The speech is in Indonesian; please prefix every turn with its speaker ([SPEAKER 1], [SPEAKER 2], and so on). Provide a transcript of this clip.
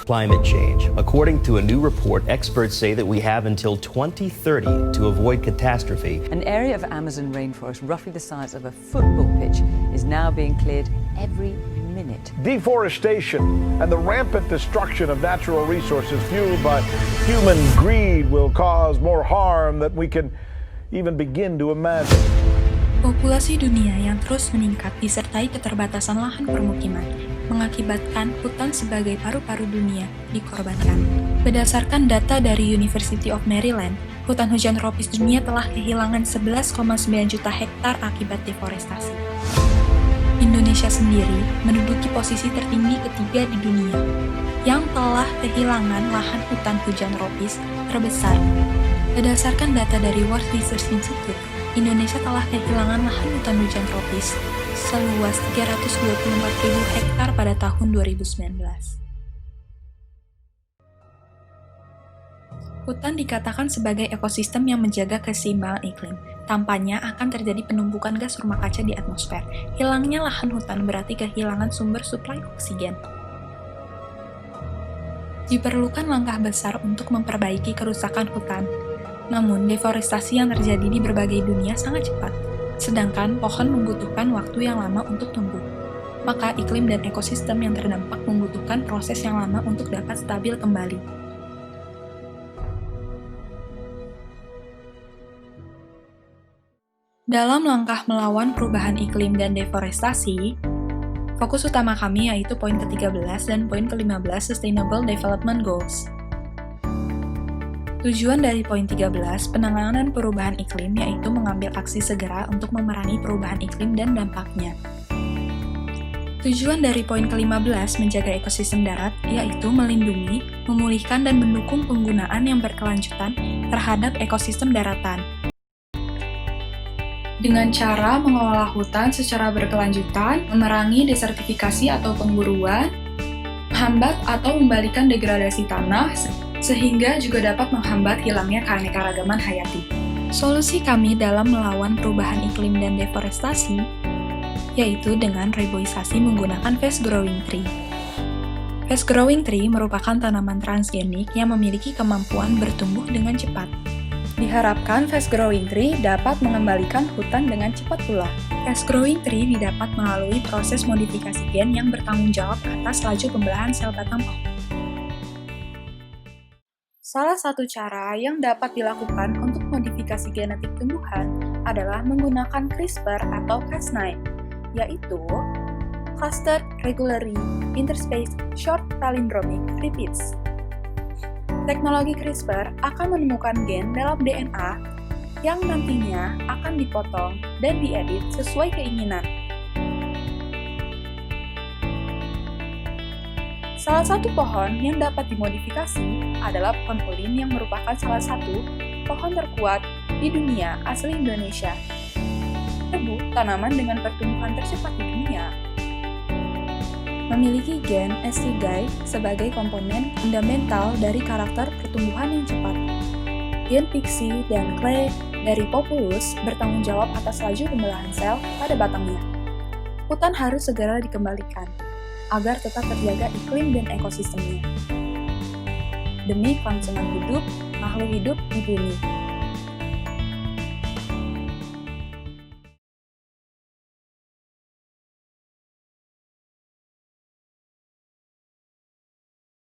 [SPEAKER 1] Climate change. According to a new report, experts say that we have until 2030 to avoid catastrophe.
[SPEAKER 2] An area of Amazon rainforest roughly the size of a football pitch is now being cleared every minute.
[SPEAKER 3] Deforestation and the rampant destruction of natural resources fueled by human greed will cause more harm than we can even begin to imagine.
[SPEAKER 4] Populasi dunia yang terus meningkat disertai keterbatasan lahan permukiman mengakibatkan hutan sebagai paru-paru dunia dikorbankan. Berdasarkan data dari University of Maryland, hutan hujan tropis dunia telah kehilangan 11,9 juta hektar akibat deforestasi. Indonesia sendiri menduduki posisi tertinggi ketiga di dunia yang telah kehilangan lahan hutan hujan tropis terbesar. Berdasarkan data dari World Resources Institute, Indonesia telah kehilangan lahan hutan hujan tropis seluas 324.000 hektar pada tahun 2019. Hutan dikatakan sebagai ekosistem yang menjaga keseimbangan iklim. Tampaknya akan terjadi penumpukan gas rumah kaca di atmosfer. Hilangnya lahan hutan berarti kehilangan sumber suplai oksigen. Diperlukan langkah besar untuk memperbaiki kerusakan hutan. Namun, deforestasi yang terjadi di berbagai dunia sangat cepat, sedangkan pohon membutuhkan waktu yang lama untuk tumbuh. Maka iklim dan ekosistem yang terdampak membutuhkan proses yang lama untuk dapat stabil kembali. Dalam langkah melawan perubahan iklim dan deforestasi, fokus utama kami yaitu poin ke-13 dan poin ke-15 Sustainable Development Goals. Tujuan dari poin 13, penanganan perubahan iklim, yaitu mengambil aksi segera untuk memerangi perubahan iklim dan dampaknya. Tujuan dari poin ke-15, menjaga ekosistem darat, yaitu melindungi, memulihkan, dan mendukung penggunaan yang berkelanjutan terhadap ekosistem daratan. Dengan cara mengelola hutan secara berkelanjutan, memerangi desertifikasi atau pengguruan, menghambat atau membalikan degradasi tanah, sehingga juga dapat menghambat hilangnya keanekaragaman hayati. Solusi kami dalam melawan perubahan iklim dan deforestasi yaitu dengan reboisasi menggunakan fast-growing tree. Fast-growing tree merupakan tanaman transgenik yang memiliki kemampuan bertumbuh dengan cepat. Diharapkan fast-growing tree dapat mengembalikan hutan dengan cepat pula. Fast-growing tree didapat melalui proses modifikasi gen yang bertanggung jawab atas laju pembelahan sel batang pohon. Salah satu cara yang dapat dilakukan untuk modifikasi genetik tumbuhan adalah menggunakan CRISPR atau Cas9, yaitu Clustered Regularly Interspaced Short Palindromic Repeats. Teknologi CRISPR akan menemukan gen dalam DNA yang nantinya akan dipotong dan diedit sesuai keinginan. Salah satu pohon yang dapat dimodifikasi adalah pohon ulin yang merupakan salah satu pohon terkuat di dunia asli Indonesia. Tebu, tanaman dengan pertumbuhan tercepat di dunia, memiliki gen S3 sebagai komponen fundamental dari karakter pertumbuhan yang cepat. Gen Pixie dan Clay dari Populus bertanggung jawab atas laju pembelahan sel pada batangnya. Hutan harus segera dikembalikan agar tetap terjaga iklim dan ekosistemnya, demi kelangsungan hidup makhluk hidup di bumi.